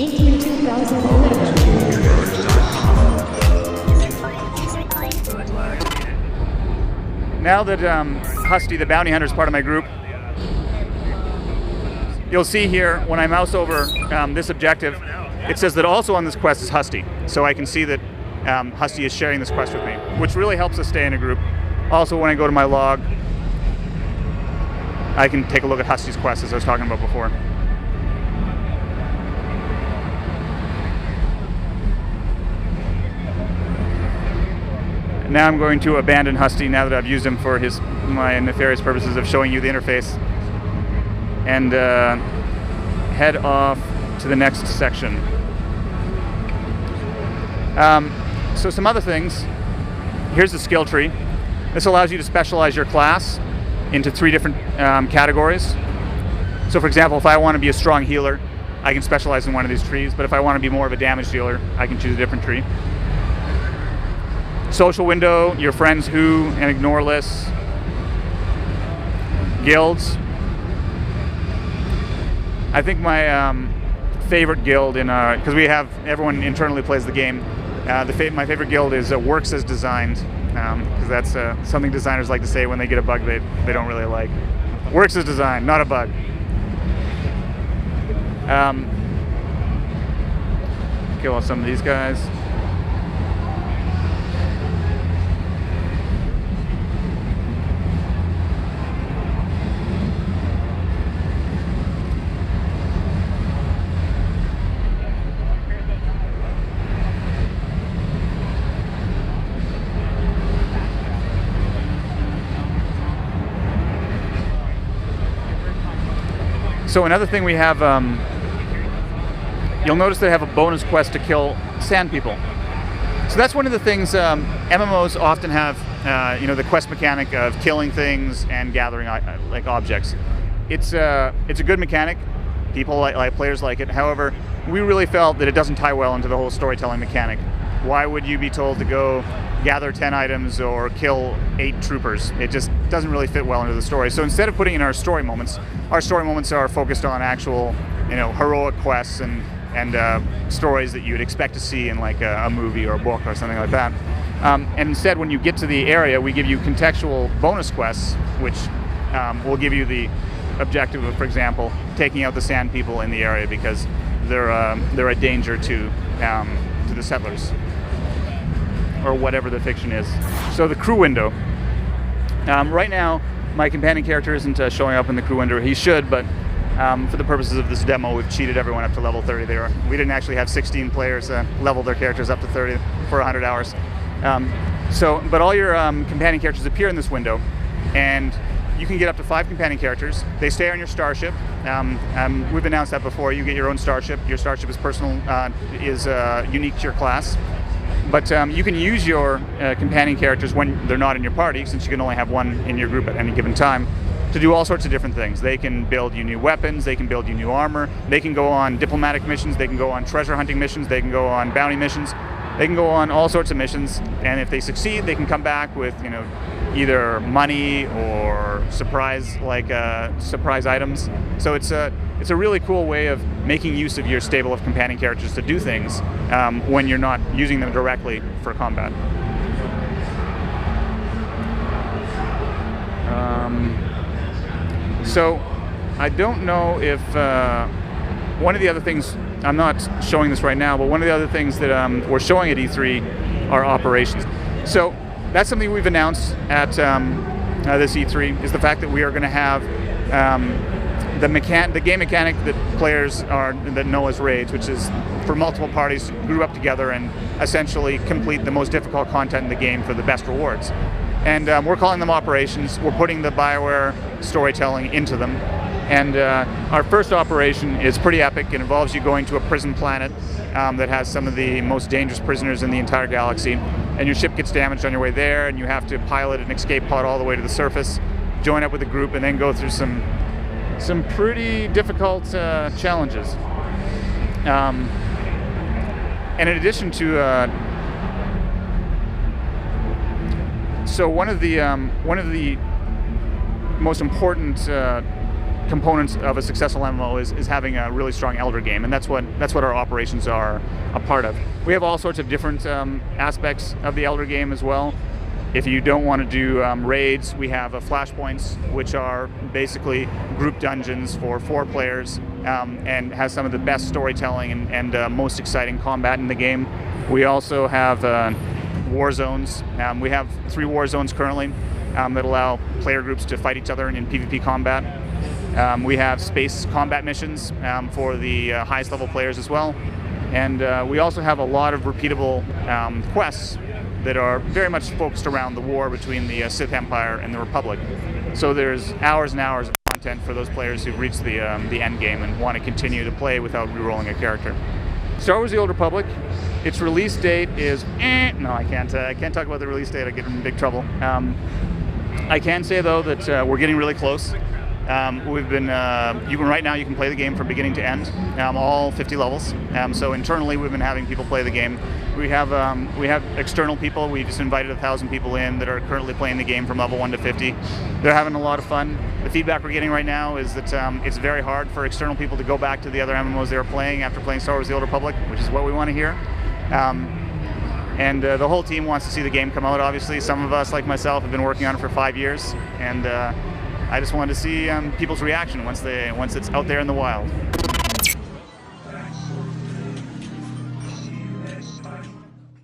E3 2011. Now that Husty, the bounty hunter, is part of my group, you'll see here when I mouse over this objective, it says that also on this quest is Husty. So I can see that Husty is sharing this quest with me, which really helps us stay in a group. Also, when I go to my log, I can take a look at Husty's quest, as I was talking about before. Now I'm going to abandon Husty now that I've used him for my nefarious purposes of showing you the interface, and head off to the next section. So some other things. Here's the skill tree. This allows you to specialize your class into 3 different categories. So for example, if I want to be a strong healer, I can specialize in one of these trees, but if I want to be more of a damage dealer, I can choose a different tree. Social window, your friends who and ignore lists. Guilds. I think my favorite guild because everyone internally plays the game. My favorite guild is Works as Designed, because that's something designers like to say when they get a bug they don't really like. Works as designed, not a bug. Kill off some of these guys. So another thing we have, you'll notice they have a bonus quest to kill sand people. So that's one of the things MMOs often have, the quest mechanic of killing things and gathering like objects. It's a good mechanic. People like players like it. However, we really felt that it doesn't tie well into the whole storytelling mechanic. Why would you be told to go gather 10 items or kill 8 troopers? It just doesn't really fit well into the story. So instead of putting in our story moments are focused on actual, heroic quests and stories that you would expect to see in like a movie or a book or something like that. And instead, when you get to the area, we give you contextual bonus quests, which will give you the objective of, for example, taking out the sand people in the area because they're a danger to the settlers, or whatever the fiction is. So the crew window. Right now, my companion character isn't showing up in the crew window. He should, but for the purposes of this demo, we've cheated everyone up to level 30 there. We didn't actually have 16 players level their characters up to 30 for 100 hours. But all your companion characters appear in this window, and you can get up to 5 companion characters. They stay on your starship. We've announced that before. You get your own starship. Your starship is personal, is unique to your class. But you can use your companion characters when they're not in your party, since you can only have one in your group at any given time, to do all sorts of different things. They can build you new weapons, they can build you new armor, they can go on diplomatic missions, they can go on treasure hunting missions, they can go on bounty missions, they can go on all sorts of missions, and if they succeed, they can come back with, either money or surprise items. So it's a really cool way of making use of your stable of companion characters to do things when you're not using them directly for combat. So I don't know if one of the other things, I'm not showing this right now, but one of the other things that we're showing at E3 are operations. So that's something we've announced at this E3, is the fact that we are going to have the game mechanic that players that know as raids, which is for multiple parties group up together and essentially complete the most difficult content in the game for the best rewards. And we're calling them operations. We're putting the BioWare storytelling into them. And our first operation is pretty epic. It involves you going to a prison planet that has some of the most dangerous prisoners in the entire galaxy. And your ship gets damaged on your way there, and you have to pilot an escape pod all the way to the surface, join up with a group, and then go through some pretty difficult challenges. And in addition to, so one of the most important components of a successful MMO is having a really strong Elder game, and that's what our operations are a part of. We have all sorts of different aspects of the Elder game as well. If you don't want to do raids, we have flashpoints, which are basically group dungeons for 4 players, and has some of the best storytelling and most exciting combat in the game. We also have war zones. We have 3 war zones currently that allow player groups to fight each other in PvP combat. We have space combat missions for the highest level players as well. And we also have a lot of repeatable quests that are very much focused around the war between the Sith Empire and the Republic. So there's hours and hours of content for those players who've reached the end game and want to continue to play without rerolling a character. Star Wars: The Old Republic, its release date is no, I can't talk about the release date. I get in big trouble. I can say though that we're getting really close. We've been right now you can play the game from beginning to end, all 50 levels. So internally we've been having people play the game. We have external people. We just invited 1,000 people in that are currently playing the game from level 1 to 50. They're having a lot of fun. The feedback we're getting right now is that it's very hard for external people to go back to the other MMOs they were playing after playing Star Wars: The Old Republic, which is what we want to hear. And the whole team wants to see the game come out, obviously. Some of us, like myself, have been working on it for 5 years, and I just wanted to see people's reaction once it's out there in the wild.